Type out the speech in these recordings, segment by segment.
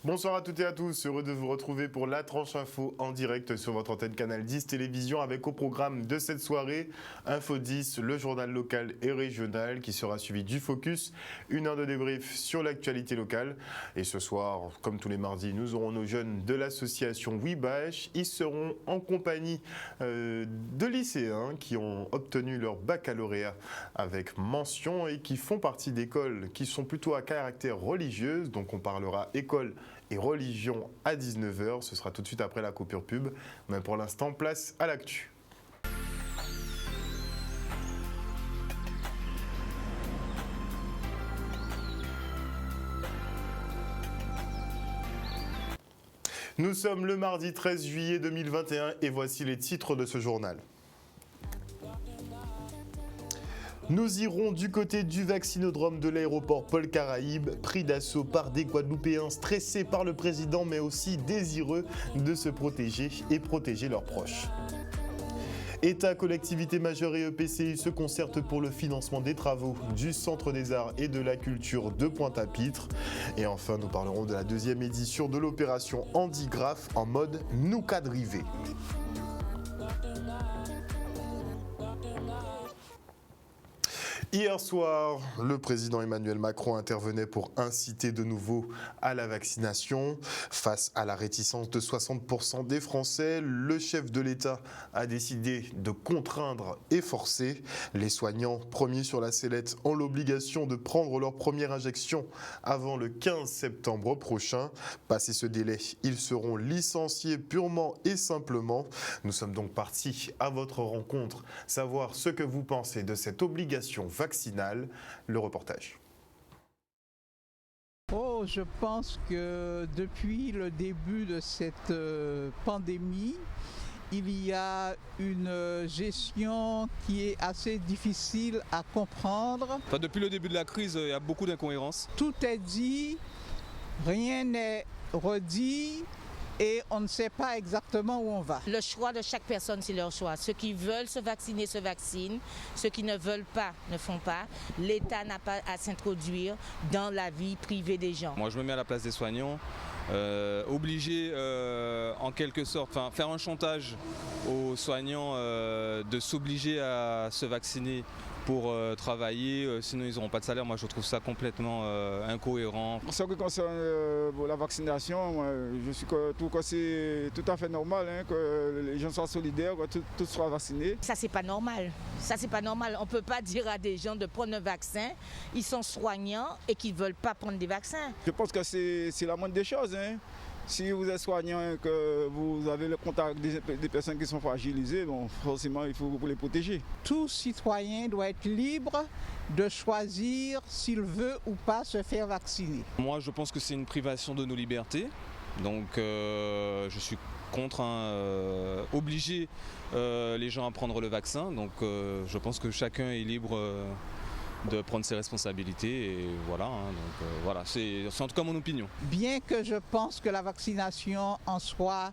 Bonsoir à toutes et à tous, heureux de vous retrouver pour la tranche info en direct sur votre antenne Canal 10 Télévision avec au programme de cette soirée Info 10, le journal local et régional qui sera suivi du Focus, une heure de débrief sur l'actualité locale. Et ce soir, comme tous les mardis, nous aurons nos jeunes de l'association WeBach. Ils seront en compagnie de lycéens qui ont obtenu leur baccalauréat avec mention et qui font partie d'écoles qui sont plutôt à caractère religieuse. Donc on parlera école et religion à 19h. Ce sera tout de suite après la coupure pub. Mais pour l'instant, place à l'actu. Nous sommes le mardi 13 juillet 2021 et voici les titres de ce journal. Nous irons du côté du vaccinodrome de l'aéroport Paul Caraïbe, pris d'assaut par des Guadeloupéens stressés par le président mais aussi désireux de se protéger et protéger leurs proches. État, collectivités majeures et EPCI se concertent pour le financement des travaux du Centre des Arts et de la Culture de Pointe-à-Pitre. Et enfin, nous parlerons de la deuxième édition de l'opération Handigraphe en mode nous quadrivé. Hier soir, le président Emmanuel Macron intervenait pour inciter de nouveau à la vaccination. Face à la réticence de 60% des Français, le chef de l'État a décidé de contraindre et forcer. Les soignants, premiers sur la sellette, ont l'obligation de prendre leur première injection avant le 15 septembre prochain. Passé ce délai, ils seront licenciés purement et simplement. Nous sommes donc partis à votre rencontre, savoir ce que vous pensez de cette obligation vaccinale. Le reportage. Je pense que depuis le début de cette pandémie, il y a une gestion qui est assez difficile à comprendre. Depuis le début de la crise, il y a beaucoup d'incohérences. Tout est dit, rien n'est redit. Et on ne sait pas exactement où on va. Le choix de chaque personne, c'est leur choix. Ceux qui veulent se vacciner se vaccinent. Ceux qui ne veulent pas ne font pas. L'État n'a pas à s'introduire dans la vie privée des gens. Moi, je me mets à la place des soignants. Obliger en quelque sorte, faire un chantage aux soignants de s'obliger à se vacciner pour travailler, sinon ils n'auront pas de salaire. Moi je trouve ça complètement incohérent. En ce qui concerne la vaccination, moi, c'est tout à fait normal que les gens soient solidaires, que tous soient vaccinés. Ça c'est pas normal. Ça c'est pas normal. On ne peut pas dire à des gens de prendre un vaccin, ils sont soignants et qu'ils ne veulent pas prendre des vaccins. Je pense que c'est la moindre des choses. Si vous êtes soignant et que vous avez le contact des personnes qui sont fragilisées, bon, forcément il faut les protéger. Tout citoyen doit être libre de choisir s'il veut ou pas se faire vacciner. Moi je pense que c'est une privation de nos libertés, donc je suis contre obliger les gens à prendre le vaccin, donc je pense que chacun est libre de prendre ses responsabilités et voilà, voilà, c'est en tout cas mon opinion. Bien que je pense que la vaccination en soi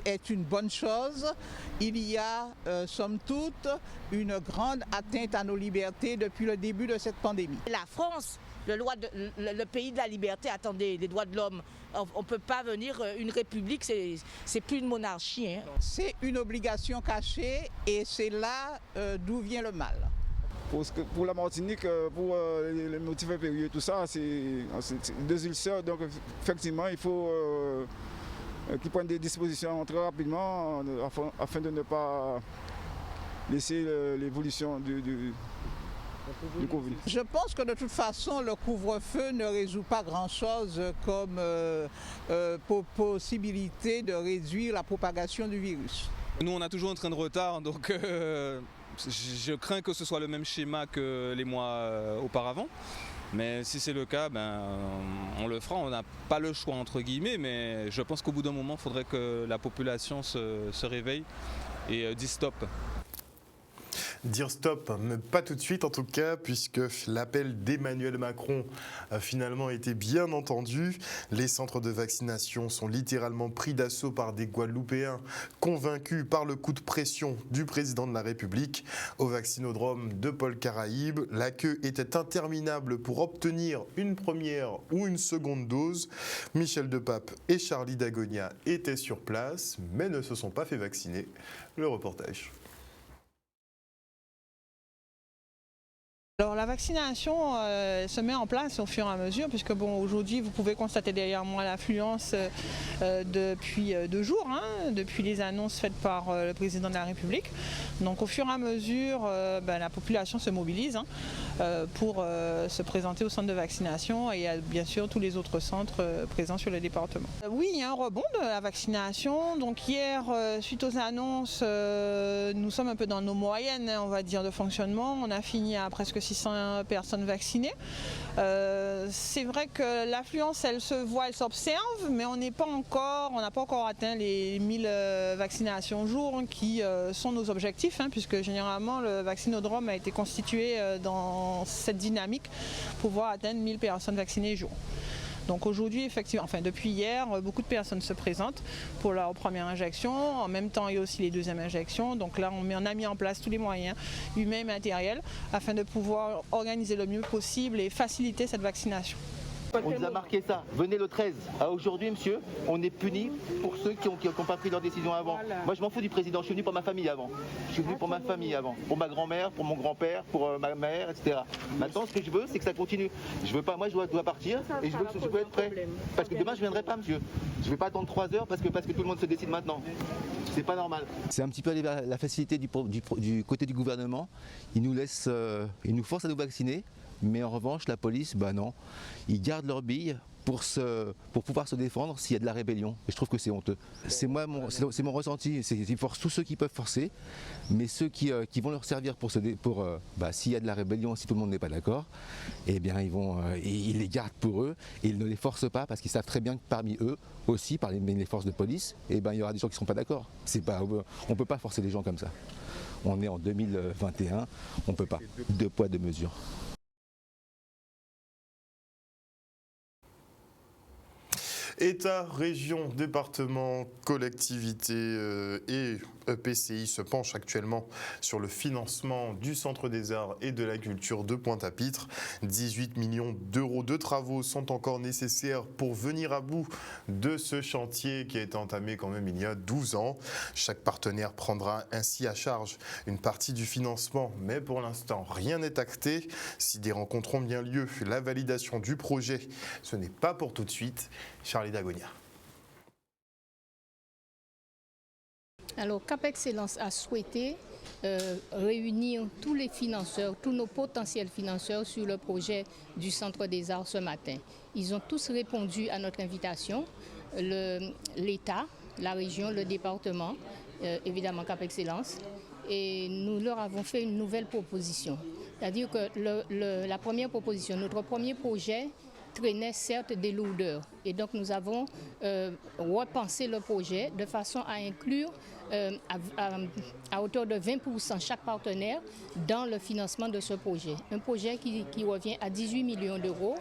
est une bonne chose, il y a somme toute une grande atteinte à nos libertés depuis le début de cette pandémie. La France, le pays de la liberté, attendez, les droits de l'homme, on ne peut pas venir, une république, c'est plus une monarchie. C'est une obligation cachée et c'est là d'où vient le mal. Pour la Martinique, pour les motifs impérieux, tout ça, c'est deux îles sœurs, donc effectivement il faut qu'ils prennent des dispositions très rapidement afin de ne pas laisser l'évolution du Covid. Je pense que de toute façon le couvre-feu ne résout pas grand-chose comme possibilité de réduire la propagation du virus. Nous on a toujours un train de retard, donc je crains que ce soit le même schéma que les mois auparavant. Mais si c'est le cas, on le fera. On n'a pas le choix entre guillemets, mais je pense qu'au bout d'un moment, il faudrait que la population se réveille et dise stop. Dire stop, mais pas tout de suite en tout cas, puisque l'appel d'Emmanuel Macron a finalement été bien entendu. Les centres de vaccination sont littéralement pris d'assaut par des Guadeloupéens convaincus par le coup de pression du président de la République. Au vaccinodrome de Pôle Caraïbes, la queue était interminable pour obtenir une première ou une seconde dose. Michel Depape et Charlie Dagonia étaient sur place, mais ne se sont pas fait vacciner. Le reportage. Alors la vaccination se met en place au fur et à mesure, puisque bon, aujourd'hui vous pouvez constater derrière moi l'affluence depuis 2 jours, depuis les annonces faites par le président de la République. Donc au fur et à mesure, la population se mobilise pour se présenter au centre de vaccination et à, bien sûr tous les autres centres présents sur le département. Oui, il y a un rebond de la vaccination. Donc hier, suite aux annonces, nous sommes un peu dans nos moyennes, on va dire, de fonctionnement. On a fini à presque 600 personnes vaccinées. C'est vrai que l'affluence, elle se voit, elle s'observe, mais on n'a pas encore atteint les 1000 vaccinations jour qui sont nos objectifs, puisque généralement le vaccinodrome a été constitué dans cette dynamique pour pouvoir atteindre 1000 personnes vaccinées jour. Donc aujourd'hui, effectivement, depuis hier, beaucoup de personnes se présentent pour leur première injection. En même temps, il y a aussi les deuxièmes injections. Donc là, on a mis en place tous les moyens humains et matériels afin de pouvoir organiser le mieux possible et faciliter cette vaccination. On nous a marqué ça. Venez le 13. À aujourd'hui, monsieur, on est puni pour ceux qui n'ont pas pris leur décision avant. Voilà. Moi, je m'en fous du président. Je suis venu pour ma famille avant. Je suis venu pour ma famille avant. Pour ma grand-mère, pour mon grand-père, pour ma mère, etc. Maintenant, ce que je veux, c'est que ça continue. Je veux pas, moi, je dois partir et je veux être prêt. Parce que demain, je ne viendrai pas, monsieur. Je ne vais pas attendre 3 heures parce que tout le monde se décide maintenant. C'est pas normal. C'est un petit peu la facilité du côté du gouvernement. Ils nous forcent à nous vacciner. Mais en revanche, la police, non. Ils gardent leurs billes pour pouvoir se défendre s'il y a de la rébellion. Et je trouve que c'est honteux. C'est mon ressenti. Ils forcent tous ceux qui peuvent forcer, mais ceux qui vont leur servir s'il y a de la rébellion, si tout le monde n'est pas d'accord, eh bien ils les gardent pour eux et ils ne les forcent pas parce qu'ils savent très bien que parmi eux aussi, parmi les forces de police, il y aura des gens qui ne seront pas d'accord. On ne peut pas forcer les gens comme ça. On est en 2021, on ne peut pas. 2 poids, 2 mesures. État, région, département, collectivités et EPCI se penchent actuellement sur le financement du Centre des Arts et de la Culture de Pointe-à-Pitre. 18 millions d'euros de travaux sont encore nécessaires pour venir à bout de ce chantier qui a été entamé quand même il y a 12 ans. Chaque partenaire prendra ainsi à charge une partie du financement, mais pour l'instant, rien n'est acté. Si des rencontres ont bien lieu, la validation du projet, ce n'est pas pour tout de suite. Charlie Dagonia. Alors Cap Excellence a souhaité réunir tous les financeurs, tous nos potentiels financeurs sur le projet du Centre des Arts ce matin. Ils ont tous répondu à notre invitation, l'État, la région, le département, évidemment Cap Excellence, et nous leur avons fait une nouvelle proposition. C'est-à-dire que la première proposition, notre premier projet, traînait certes des lourdeurs. Et donc nous avons repensé le projet de façon à inclure à hauteur de 20% chaque partenaire dans le financement de ce projet. Un projet qui revient à 18 millions d'euros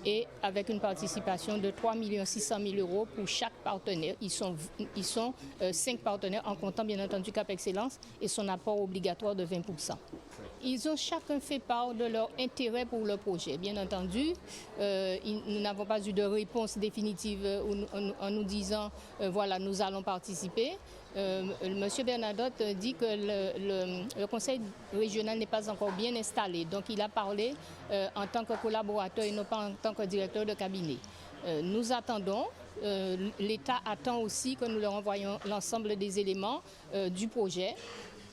et avec une participation de 3 600 000 euros pour chaque partenaire. Ils sont 5 partenaires en comptant bien entendu Cap Excellence et son apport obligatoire de 20%. Ils ont chacun fait part de leur intérêt pour le projet. Bien entendu, nous n'avons pas eu de réponse définitive en nous disant voilà, nous allons participer. Monsieur Bernadotte dit que le conseil régional n'est pas encore bien installé. Donc il a parlé en tant que collaborateur et non pas en tant que directeur de cabinet. Nous attendons. L'État attend aussi que nous leur envoyions l'ensemble des éléments du projet.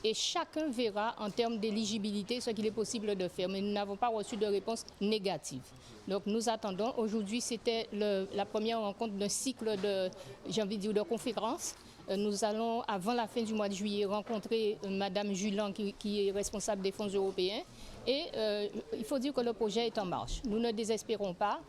Et chacun verra en termes d'éligibilité ce qu'il est possible de faire. Mais nous n'avons pas reçu de réponse négative. Donc nous attendons. Aujourd'hui, c'était la première rencontre d'un cycle de conférences. Nous allons, avant la fin du mois de juillet, rencontrer Madame Julan, qui est responsable des fonds européens. Et il faut dire que le projet est en marche. Nous ne désespérons pas.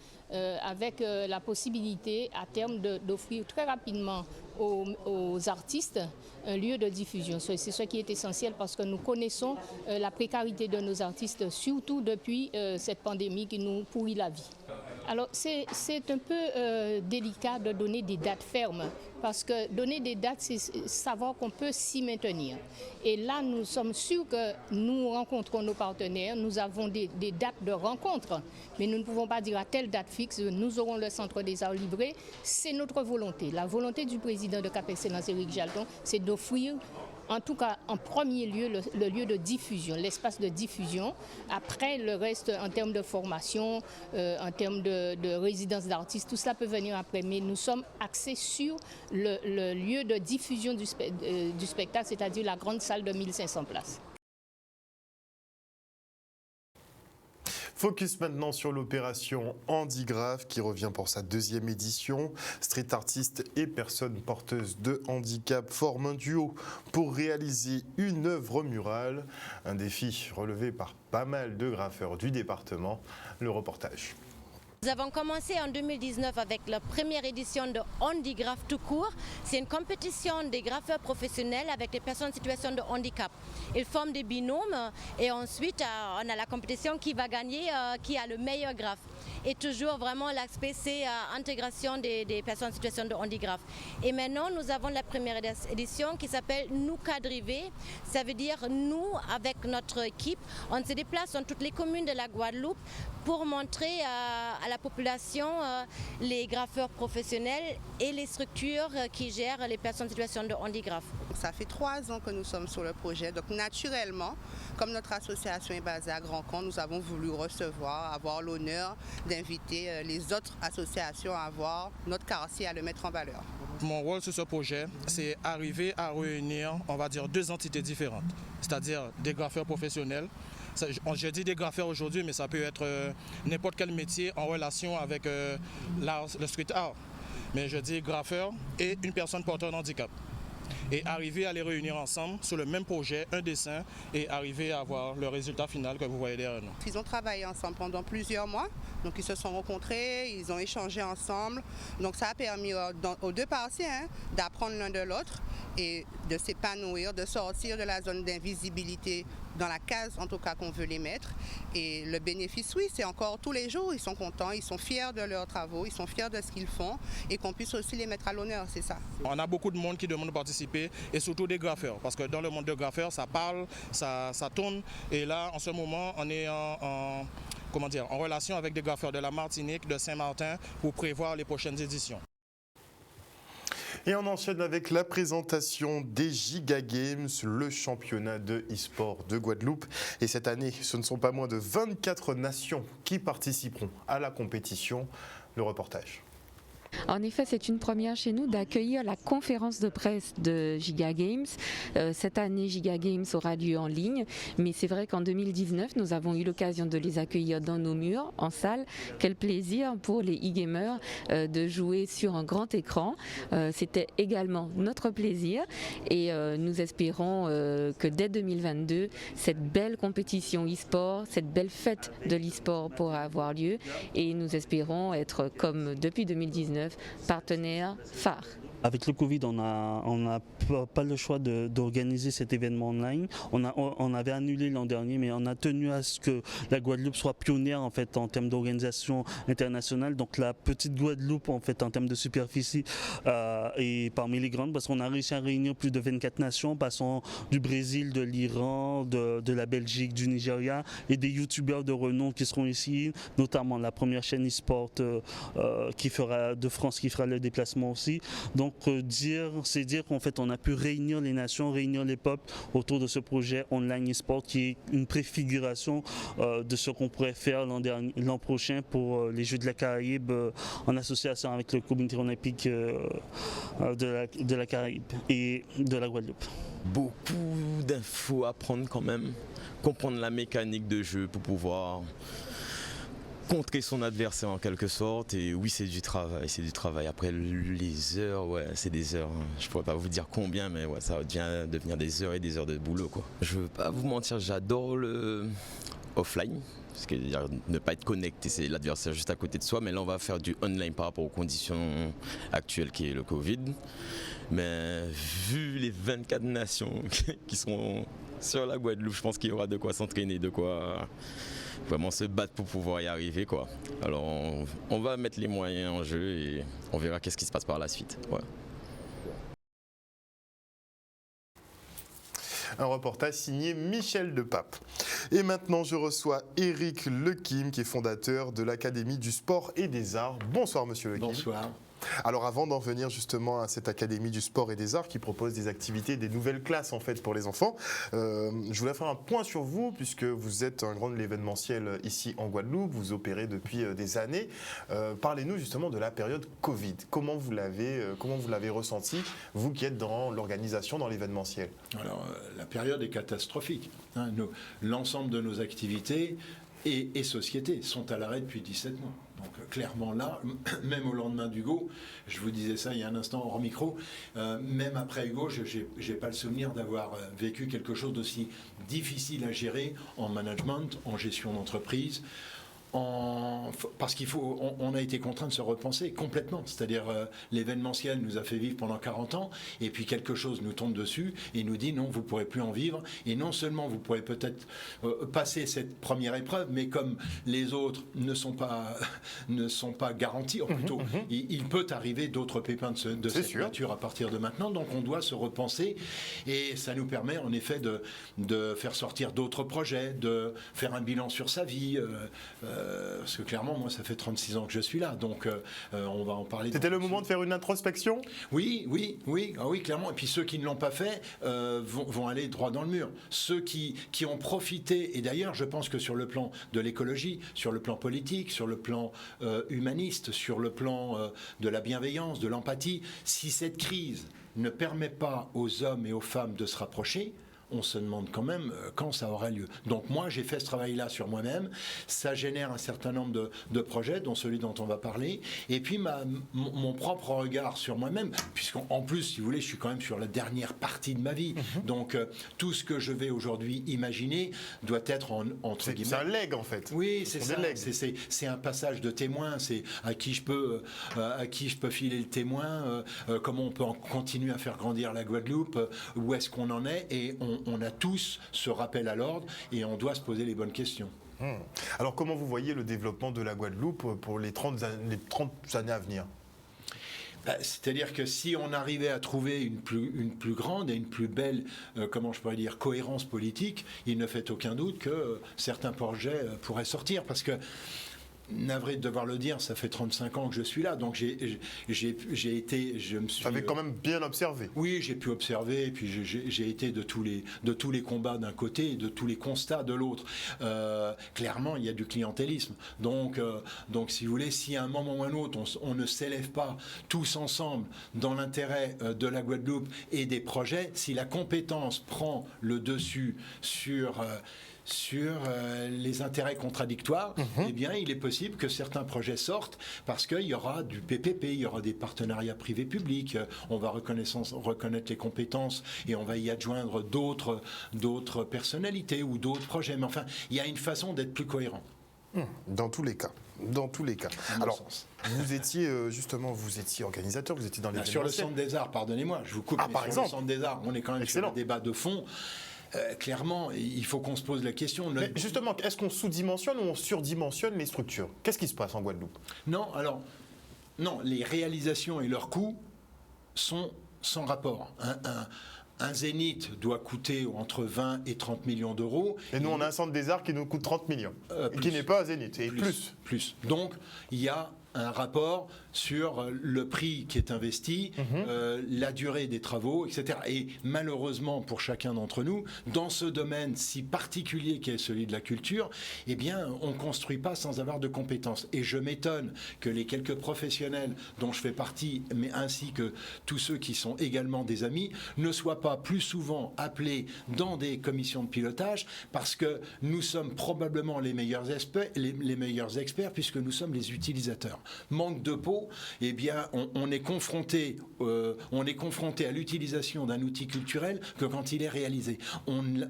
avec la possibilité à terme d'offrir très rapidement aux artistes un lieu de diffusion. C'est ce qui est essentiel parce que nous connaissons la précarité de nos artistes, surtout depuis cette pandémie qui nous pourrit la vie. Alors c'est un peu délicat de donner des dates fermes parce que donner des dates, c'est savoir qu'on peut s'y maintenir. Et là, nous sommes sûrs que nous rencontrons nos partenaires, nous avons des dates de rencontre, mais nous ne pouvons pas dire à telle date fixe, nous aurons le Centre des Arts livré. C'est notre volonté. La volonté du président de Cap Excellence, Éric Jalton, c'est d'offrir en tout cas en premier lieu le lieu de diffusion, l'espace de diffusion. Après le reste en termes de formation, en termes de résidence d'artistes, tout cela peut venir après. Mais nous sommes axés sur le lieu de diffusion du spectacle, c'est-à-dire la grande salle de 1500 places. Focus maintenant sur l'opération Handigraph qui revient pour sa 2e édition. Street artistes et personnes porteuses de handicap forment un duo pour réaliser une œuvre murale. Un défi relevé par pas mal de graffeurs du département. Le reportage. Nous avons commencé en 2019 avec la première édition de Handigraph tout court. C'est une compétition des graffeurs professionnels avec des personnes en situation de handicap. Ils forment des binômes et ensuite on a la compétition qui va gagner, qui a le meilleur graphe. Et toujours vraiment l'aspect c'est intégration des personnes en situation de handicap. Et maintenant nous avons la première édition qui s'appelle Nous Cadrivé. Ça veut dire nous avec notre équipe, on se déplace dans toutes les communes de la Guadeloupe pour montrer à la population les graffeurs professionnels et les structures qui gèrent les personnes en situation de handicap. Ça fait 3 ans que nous sommes sur le projet, donc naturellement, comme notre association est basée à Grand-Camp, nous avons voulu avoir l'honneur d'inviter les autres associations à avoir notre quartier, à le mettre en valeur. Mon rôle sur ce projet, c'est arriver à réunir, on va dire, 2 entités différentes, c'est-à-dire des graffeurs professionnels. Je dis des graffeurs aujourd'hui, mais ça peut être n'importe quel métier en relation avec le street art. Mais je dis graffeur et une personne porteur de handicap. Et arriver à les réunir ensemble sur le même projet, un dessin, et arriver à avoir le résultat final que vous voyez derrière nous. Ils ont travaillé ensemble pendant plusieurs mois, donc ils se sont rencontrés, ils ont échangé ensemble. Donc ça a permis aux 2 parties d'apprendre l'un de l'autre et de s'épanouir, de sortir de la zone d'invisibilité dans la case en tout cas qu'on veut les mettre. Et le bénéfice, oui, c'est encore tous les jours, ils sont contents, ils sont fiers de leurs travaux, ils sont fiers de ce qu'ils font et qu'on puisse aussi les mettre à l'honneur, c'est ça. On a beaucoup de monde qui demande de participer et surtout des graffeurs parce que dans le monde de graffeurs, ça parle, ça tourne et là en ce moment on est en relation avec des graffeurs de la Martinique, de Saint-Martin pour prévoir les prochaines éditions. Et on enchaîne avec la présentation des Giga Games, le championnat de e-sport de Guadeloupe. Et cette année, ce ne sont pas moins de 24 nations qui participeront à la compétition. Le reportage. En effet, c'est une première chez nous d'accueillir la conférence de presse de Giga Games. Cette année, Giga Games aura lieu en ligne, mais c'est vrai qu'en 2019, nous avons eu l'occasion de les accueillir dans nos murs, en salle. Quel plaisir pour les e-gamers de jouer sur un grand écran. C'était également notre plaisir et nous espérons que dès 2022, cette belle compétition e-sport, cette belle fête de l'e-sport pourra avoir lieu et nous espérons être, comme depuis 2019, partenaire phare. Avec le Covid, on n'a pas le choix d'organiser cet événement online. On avait annulé l'an dernier, mais on a tenu à ce que la Guadeloupe soit pionnière en fait en termes d'organisation internationale. Donc la petite Guadeloupe en fait en termes de superficie est parmi les grandes parce qu'on a réussi à réunir plus de 24 nations, passant du Brésil, de l'Iran, de la Belgique, du Nigeria et des youtubeurs de renom qui seront ici, notamment la première chaîne e-sport de France qui fera le déplacement aussi. Donc c'est dire qu'en fait on a pu réunir les nations, réunir les peuples autour de ce projet online e-sport qui est une préfiguration de ce qu'on pourrait faire l'an prochain pour les Jeux de la Caraïbe en association avec le comité olympique de la Caraïbe et de la Guadeloupe. Beaucoup d'infos à prendre quand même, comprendre la mécanique de jeu pour pouvoir contrer son adversaire en quelque sorte. Et oui, c'est du travail. Après les heures, ouais, c'est des heures. Je pourrais pas vous dire combien, mais ouais, ça va devenir des heures et des heures de boulot, quoi. Je veux pas vous mentir, j'adore offline, ce qui veut dire ne pas être connecté, c'est l'adversaire juste à côté de soi, mais là on va faire du online par rapport aux conditions actuelles qui est le Covid. Mais vu les 24 nations qui seront sur la Guadeloupe, je pense qu'il y aura de quoi s'entraîner, de quoi vraiment se battre pour pouvoir y arriver, quoi. Alors on va mettre les moyens en jeu et on verra qu'est-ce qui se passe par la suite. Ouais. Un reportage signé Michel Depape. Et maintenant, je reçois Éric Lequim, qui est fondateur de l'Académie du sport et des arts. Bonsoir, monsieur Lequim. Bonsoir. Alors avant d'en venir justement à cette Académie du sport et des arts qui propose des activités, des nouvelles classes en fait pour les enfants, je voulais faire un point sur vous puisque vous êtes un grand de l'événementiel ici en Guadeloupe, vous opérez depuis des années. Parlez-nous justement de la période Covid. Comment vous l'avez ressenti, vous qui êtes dans l'organisation, dans l'événementiel? Alors la période est catastrophique. Hein. L'ensemble de nos activités et sociétés sont à l'arrêt depuis 17 mois. Donc clairement là, même au lendemain d'Hugo, je vous disais ça il y a un instant hors micro, même après Hugo, je n'ai pas le souvenir d'avoir vécu quelque chose d'aussi difficile à gérer en management, en gestion d'entreprise. Parce on a été contraint de se repenser complètement. C'est-à-dire l'événementiel nous a fait vivre pendant 40 ans et puis quelque chose nous tombe dessus et nous dit non, vous ne pourrez plus en vivre. Et non seulement vous pourrez peut-être passer cette première épreuve, mais comme les autres ne sont pas garantis, ou plutôt il peut arriver d'autres pépins de cette nature à partir de maintenant. Donc on doit se repenser et ça nous permet en effet de faire sortir d'autres projets, de faire un bilan sur sa vie. Parce que clairement, moi, ça fait 36 ans que je suis là, donc on va en parler. C'était le moment de faire une introspection ? Oui, clairement. Et puis ceux qui ne l'ont pas fait vont aller droit dans le mur. Ceux qui ont profité, et d'ailleurs, je pense que sur le plan de l'écologie, sur le plan politique, sur le plan humaniste, sur le plan de la bienveillance, de l'empathie, si cette crise ne permet pas aux hommes et aux femmes de se rapprocher, on se demande quand même quand ça aura lieu. Donc moi, j'ai fait ce travail-là sur moi-même. Ça génère un certain nombre de projets, dont celui dont on va parler. Et puis mon propre regard sur moi-même, puisqu'en plus, si vous voulez, je suis quand même sur la dernière partie de ma vie. Donc tout ce que je vais aujourd'hui imaginer doit être entre guillemets... C'est un legs, en fait. Oui, c'est ça. C'est un passage de témoin. C'est à qui je peux filer le témoin, comment on peut continuer à faire grandir la Guadeloupe, où est-ce qu'on en est, et on a tous ce rappel à l'ordre et on doit se poser les bonnes questions. Alors comment vous voyez le développement de la Guadeloupe pour les 30 années à venir ? C'est-à-dire que si on arrivait à trouver une plus grande et une plus belle, cohérence politique, il ne fait aucun doute que certains projets pourraient sortir. Parce que, navré de devoir le dire, ça fait 35 ans que je suis là, donc je me suis... Vous avez quand même bien observé. Oui, j'ai pu observer, et puis j'ai été de tous les combats d'un côté et de tous les constats de l'autre. Clairement, il y a du clientélisme. Donc si vous voulez, si à un moment ou à un autre, on ne s'élève pas tous ensemble dans l'intérêt de la Guadeloupe et des projets, si la compétence prend le dessus sur les intérêts contradictoires, eh bien, il est possible que certains projets sortent parce qu'il y aura du PPP, il y aura des partenariats privés-publics, on va reconnaître les compétences et on va y adjoindre d'autres personnalités ou d'autres projets. Mais enfin, il y a une façon d'être plus cohérent. Dans tous les cas. Alors, vous étiez organisateur, vous étiez dans les... Sur le Centre des Arts, pardonnez-moi, je vous coupe, mais sur le Centre des Arts, on est quand même sur un débat de fond. Clairement, il faut qu'on se pose la question. Mais justement, est-ce qu'on sous-dimensionne ou on surdimensionne les structures ? Qu'est-ce qui se passe en Guadeloupe ? Non, les réalisations et leurs coûts sont sans rapport. Un zénith doit coûter entre 20 et 30 millions d'euros. Et nous, on a un centre des arts qui nous coûte 30 millions, et qui n'est pas un zénith, et plus. Donc, il y a un rapport sur le prix qui est investi, la durée des travaux, etc. Et malheureusement pour chacun d'entre nous, dans ce domaine si particulier qui est celui de la culture, eh bien, on ne construit pas sans avoir de compétences. Et je m'étonne que les quelques professionnels dont je fais partie, mais ainsi que tous ceux qui sont également des amis, ne soient pas plus souvent appelés dans des commissions de pilotage, parce que nous sommes probablement les meilleurs experts puisque nous sommes les utilisateurs. Manque de peau, eh bien, on est confronté à l'utilisation d'un outil culturel que quand il est réalisé. On ne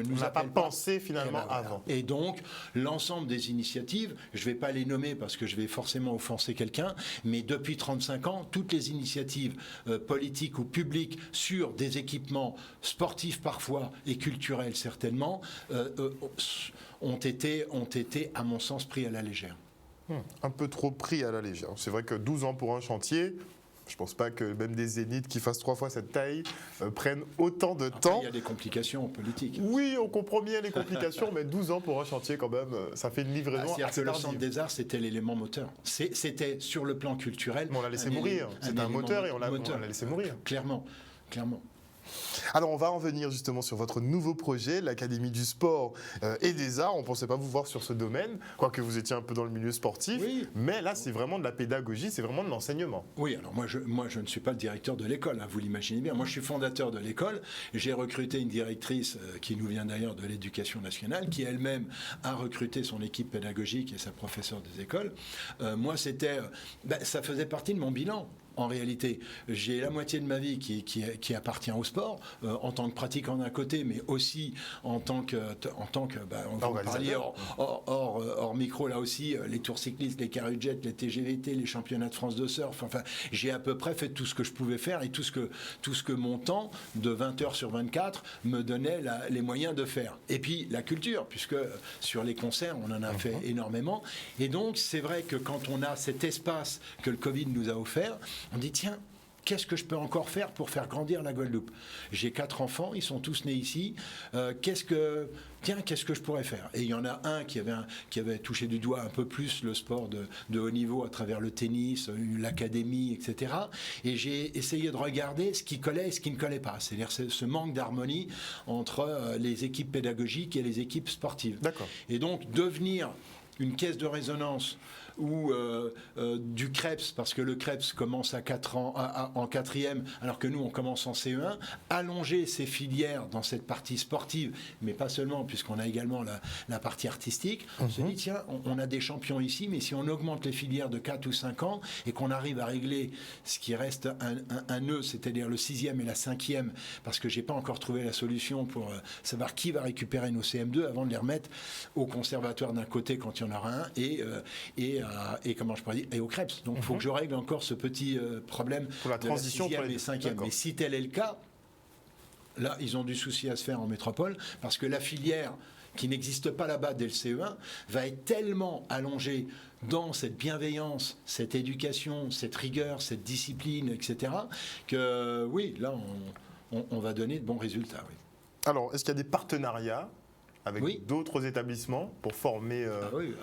nous n'a pas appelle pensé finalement avant. Et donc, l'ensemble des initiatives, je ne vais pas les nommer parce que je vais forcément offenser quelqu'un, mais depuis 35 ans, toutes les initiatives politiques ou publiques sur des équipements sportifs parfois et culturels certainement ont été, à mon sens, pris à la légère. Un peu trop pris à la légère. C'est vrai que 12 ans pour un chantier, je ne pense pas que même des zéniths qui fassent 3 fois cette taille prennent autant de temps. Il y a des complications politiques. Oui, on comprend bien les complications, mais 12 ans pour un chantier quand même, ça fait une livraison assez C'est-à-dire que le tardive. Centre des Arts, c'était l'élément moteur. C'était sur le plan culturel. Mais on l'a laissé mourir. C'était un moteur et on l'a laissé mourir. Clairement. Alors on va en venir justement sur votre nouveau projet, l'Académie du sport et des arts. On ne pensait pas vous voir sur ce domaine, quoique vous étiez un peu dans le milieu sportif. Oui. Mais là, c'est vraiment de la pédagogie, c'est vraiment de l'enseignement. Oui, alors moi je ne suis pas le directeur de l'école, hein, vous l'imaginez bien. Moi je suis fondateur de l'école. J'ai recruté une directrice qui nous vient d'ailleurs de l'Éducation nationale, qui elle-même a recruté son équipe pédagogique et sa professeure des écoles. Moi ça faisait partie de mon bilan. En réalité, j'ai la moitié de ma vie qui appartient au sport, en tant que pratiquant d'un côté, mais aussi en tant que on va parler hors micro là aussi, les tours cyclistes, les carry-jet, les TGVT, les championnats de France de surf. Enfin, j'ai à peu près fait tout ce que je pouvais faire et tout ce que mon temps de 20 heures sur 24 me donnait les moyens de faire. Et puis la culture, puisque sur les concerts, on en a fait énormément. Et donc, c'est vrai que quand on a cet espace que le Covid nous a offert, on dit tiens, qu'est-ce que je peux encore faire pour faire grandir la Guadeloupe ? J'ai 4 enfants, ils sont tous nés ici. Qu'est-ce que je pourrais faire ? Et il y en a un qui avait touché du doigt un peu plus le sport de haut niveau à travers le tennis, l'académie, etc. Et j'ai essayé de regarder ce qui collait et ce qui ne collait pas. C'est-à-dire ce manque d'harmonie entre les équipes pédagogiques et les équipes sportives. D'accord. Et donc devenir une caisse de résonance ou du CREPS, parce que le CREPS commence à 4 ans, en 4e, alors que nous, on commence en CE1, allonger ces filières dans cette partie sportive, mais pas seulement, puisqu'on a également la partie artistique. On se dit, tiens, on a des champions ici, mais si on augmente les filières de 4 ou 5 ans, et qu'on arrive à régler ce qui reste un nœud, c'est-à-dire le 6e et la 5e, parce que j'ai pas encore trouvé la solution pour savoir qui va récupérer nos CM2 avant de les remettre au conservatoire d'un côté quand il y en aura un, et comment je pourrais dire, et au CREPS. Donc il faut que je règle encore ce petit problème pour la transition de la 6e et 5e. Mais si tel est le cas, là, ils ont du souci à se faire en métropole, parce que la filière qui n'existe pas là-bas dès le CE1 va être tellement allongée dans cette bienveillance, cette éducation, cette rigueur, cette discipline, etc., que oui, là, on va donner de bons résultats. Oui. Alors, est-ce qu'il y a des partenariats avec d'autres établissements pour former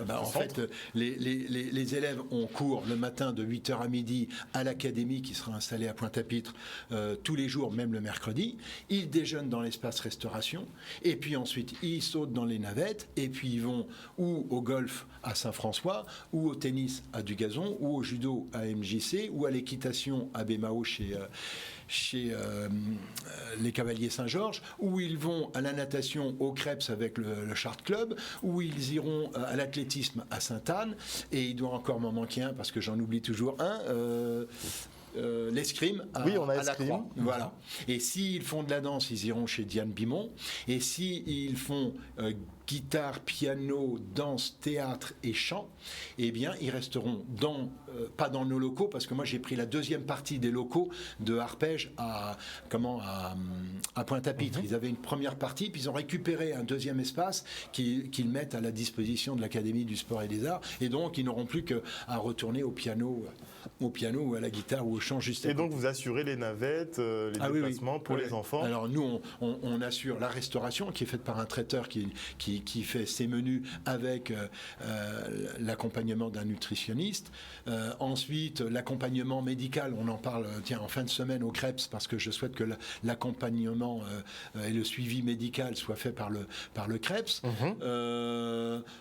en fait, les élèves ont cours le matin de 8h à midi à l'académie qui sera installée à Pointe-à-Pitre tous les jours, même le mercredi. Ils déjeunent dans l'espace restauration et puis ensuite ils sautent dans les navettes et puis ils vont ou au golf à Saint-François ou au tennis à Dugazon ou au judo à MJC ou à l'équitation à Bémao chez les Cavaliers Saint-Georges, où ils vont à la natation au Crêpes avec le Chart Club, où ils iront à l'athlétisme à Sainte-Anne, et il doit encore m'en manquer un parce que j'en oublie toujours un. L'escrime à la Croix. Voilà. Et s'ils font de la danse, ils iront chez Diane Bimon. Et s'ils font guitare, piano, danse, théâtre et chant, eh bien, ils resteront pas dans nos locaux, parce que moi, j'ai pris la deuxième partie des locaux de Arpège à Pointe-à-Pitre. Ils avaient une première partie, puis ils ont récupéré un deuxième espace qu'ils mettent à la disposition de l'Académie du sport et des arts. Et donc, ils n'auront plus qu'à retourner au piano ou à la guitare ou au chant juste à côté. Et donc, vous assurez les navettes, les déplacements pour les enfants. Alors, nous, on assure la restauration qui est faite par un traiteur qui fait ses menus avec l'accompagnement d'un nutritionniste. Ensuite, l'accompagnement médical, on en parle en fin de semaine au CREPS, parce que je souhaite que l'accompagnement et le suivi médical soit fait par le CREPS.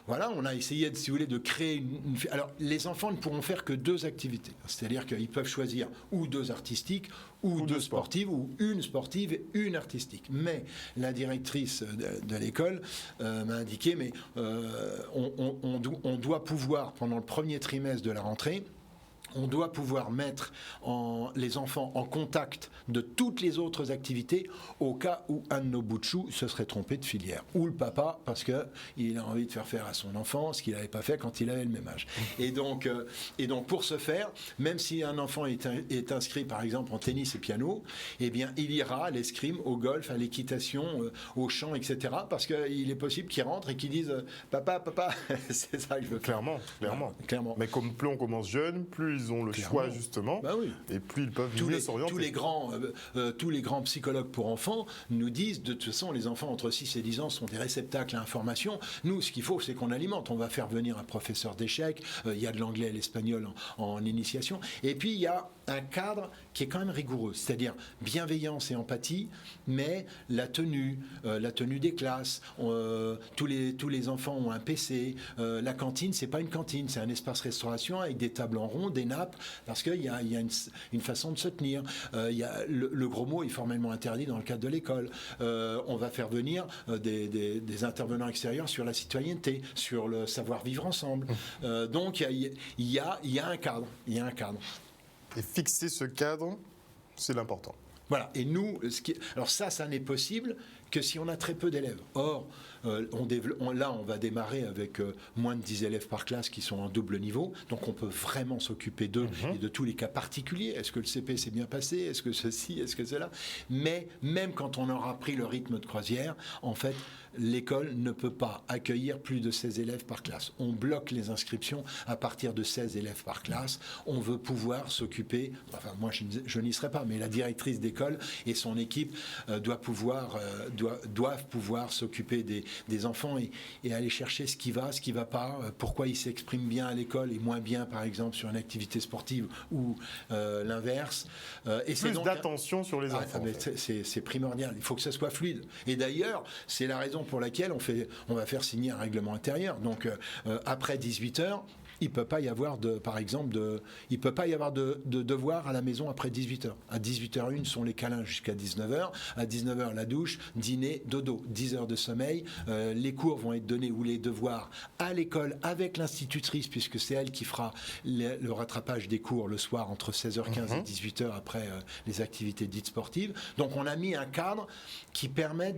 Voilà, on a essayé, si vous voulez, de créer Alors, les enfants ne pourront faire que 2 activités. C'est-à-dire qu'ils peuvent choisir ou 2 artistiques, ou 2 sportives, ou une sportive et une artistique. Mais la directrice de l'école m'a indiqué, mais on doit pouvoir, pendant le premier trimestre de la rentrée, on doit pouvoir mettre les enfants en contact de toutes les autres activités au cas où un de nos bouts de chou se serait trompé de filière. Ou le papa, parce qu'il a envie de faire à son enfant ce qu'il n'avait pas fait quand il avait le même âge. Et donc pour ce faire, même si un enfant est inscrit par exemple en tennis et piano, eh bien il ira à l'escrime, au golf, à l'équitation, au chant, etc. Parce qu'il est possible qu'il rentre et qu'il dise « Papa, c'est ça que je veux faire ». Clairement. Mais comme plus on commence jeune, plus ils ont le choix justement, et plus ils peuvent mieux s'orienter. Tous les grands psychologues pour enfants nous disent de toute façon les enfants entre 6 et 10 ans sont des réceptacles à information. Nous, ce qu'il faut, c'est qu'on alimente. On va faire venir un professeur d'échecs, il y a de l'anglais et l'espagnol en initiation, et puis il y a un cadre qui est quand même rigoureux, c'est-à-dire bienveillance et empathie, mais la tenue des classes, tous les enfants ont un PC, la cantine, c'est pas une cantine, c'est un espace restauration avec des tables en rond, des nappes, parce qu'il y a une façon de se tenir. Le gros mot est formellement interdit dans le cadre de l'école. On va faire venir des intervenants extérieurs sur la citoyenneté, sur le savoir-vivre ensemble. Donc il y a un cadre. Et fixer ce cadre, c'est l'important. Voilà, et nous, alors ça n'est possible que si on a très peu d'élèves. Or, on va démarrer avec moins de 10 élèves par classe qui sont en double niveau, donc on peut vraiment s'occuper d'eux et de tous les cas particuliers. Est-ce que le CP s'est bien passé? Est-ce que ceci? Est-ce que cela? Mais même quand on aura pris le rythme de croisière, en fait, l'école ne peut pas accueillir plus de 16 élèves par classe. On bloque les inscriptions à partir de 16 élèves par classe. On veut pouvoir s'occuper, enfin moi je n'y serai pas, mais la directrice d'école et son équipe doivent pouvoir s'occuper des enfants et aller chercher ce qui va pas, pourquoi ils s'expriment bien à l'école et moins bien par exemple sur une activité sportive ou l'inverse. Et plus donc d'attention sur les enfants. C'est primordial, il faut que ça soit fluide. Et d'ailleurs, c'est la raison pour laquelle on va faire signer un règlement intérieur. Donc après 18h, il ne peut pas y avoir de devoirs à la maison après 18h. À 18h01 sont les câlins jusqu'à 19h. À 19h, la douche, dîner, dodo. 10 heures de sommeil. Les cours vont être donnés ou les devoirs à l'école avec l'institutrice, puisque c'est elle qui fera le rattrapage des cours le soir entre 16h15 et 18h après les activités dites sportives. Donc on a mis un cadre qui permet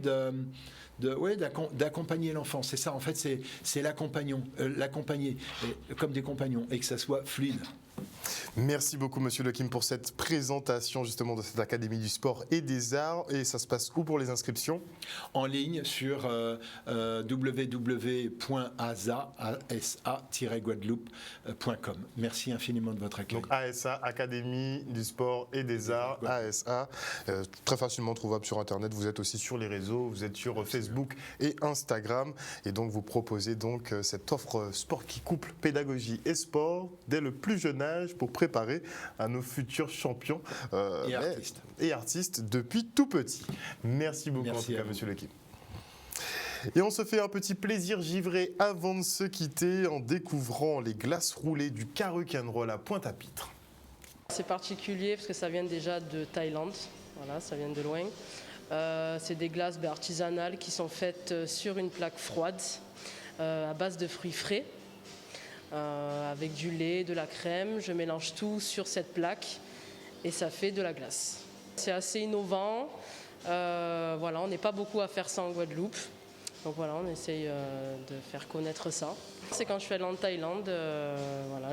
d'accompagner l'enfant. C'est ça, en fait, c'est l'accompagner comme des compagnons et que ça soit fluide. Merci beaucoup Monsieur Lequim pour cette présentation justement de cette Académie du sport et des arts. Et ça se passe où pour les inscriptions? En ligne sur www.asa-guadeloupe.com. Merci infiniment de votre accueil. Donc ASA, Académie du sport et des arts, ASA, très facilement trouvable sur Internet. Vous êtes aussi sur les réseaux, vous êtes sur Facebook et Instagram. Et donc vous proposez donc cette offre sport qui couple pédagogie et sport dès le plus jeune âge pour préparer à nos futurs champions et artistes depuis tout petit. Merci beaucoup en tout cas, Monsieur Lequim. Et on se fait un petit plaisir givré avant de se quitter en découvrant les glaces roulées du Karukanrol à Pointe-à-Pitre. C'est particulier parce que ça vient déjà de Thaïlande, voilà, ça vient de loin. C'est des glaces artisanales qui sont faites sur une plaque froide à base de fruits frais. Avec du lait, de la crème, je mélange tout sur cette plaque et ça fait de la glace. C'est assez innovant, on n'est pas beaucoup à faire ça en Guadeloupe, donc voilà, on essaye de faire connaître ça. C'est quand je suis allée en Thaïlande,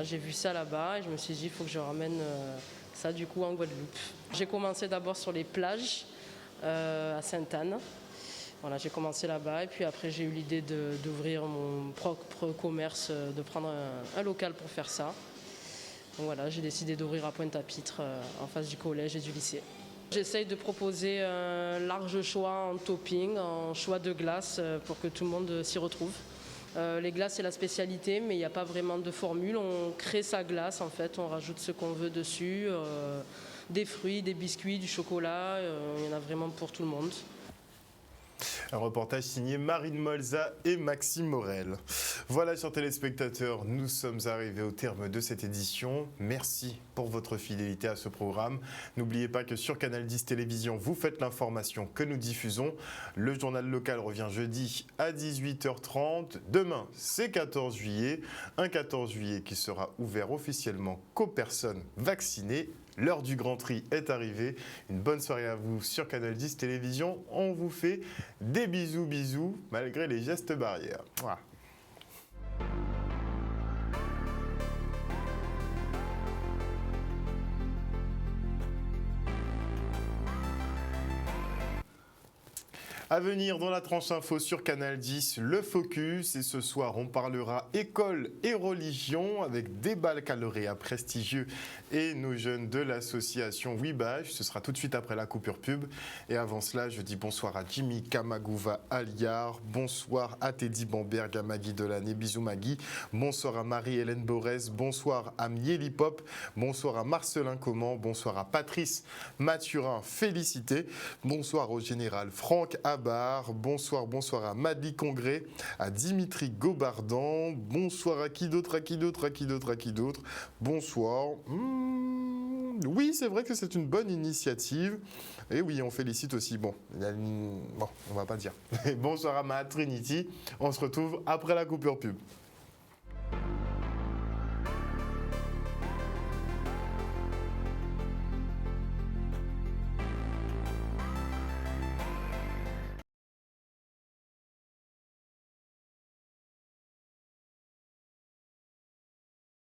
j'ai vu ça là-bas et je me suis dit il faut que je ramène ça du coup en Guadeloupe. J'ai commencé d'abord sur les plages à Sainte-Anne. Voilà, j'ai commencé là-bas et puis après j'ai eu l'idée d'ouvrir mon propre commerce, de prendre un local pour faire ça. Donc voilà, j'ai décidé d'ouvrir à Pointe-à-Pitre en face du collège et du lycée. J'essaye de proposer un large choix en topping, en choix de glace pour que tout le monde s'y retrouve. Les glaces c'est la spécialité mais il n'y a pas vraiment de formule, on crée sa glace en fait, on rajoute ce qu'on veut dessus, des fruits, des biscuits, du chocolat, il y en a vraiment pour tout le monde. Un reportage signé Marine Molza et Maxime Morel. Voilà, chers téléspectateurs, nous sommes arrivés au terme de cette édition. Merci pour votre fidélité à ce programme. N'oubliez pas que sur Canal 10 Télévision, vous faites l'information que nous diffusons. Le journal local revient jeudi à 18h30. Demain, c'est 14 juillet. Un 14 juillet qui sera ouvert officiellement qu'aux personnes vaccinées. L'heure du Grand Tri est arrivée. Une bonne soirée à vous sur Canal 10 Télévision. On vous fait des bisous malgré les gestes barrières. Voilà. À venir dans la tranche info sur Canal 10, le Focus. Et ce soir, on parlera école et religion avec des baccalauréats prestigieux et nos jeunes de l'association Wibage. Ce sera tout de suite après la coupure pub. Et avant cela, je dis bonsoir à Jimmy Kamagouva Aliar. Bonsoir à Teddy Bamberg, à Maggie Delaney. Bisous Maggie. Bonsoir à Marie-Hélène Borès. Bonsoir à Mieli Pop. Bonsoir à Marcelin Comment. Bonsoir à Patrice Mathurin. Félicité. Bonsoir au général Franck Abar. Bonsoir à Madly Congrès, à Dimitri Gobardan. Bonsoir à qui d'autre, Bonsoir. Oui, c'est vrai que c'est une bonne initiative. Et oui, on félicite aussi. Bon, on va pas dire. Bonsoir à Matt Trinity. On se retrouve après la coupure pub.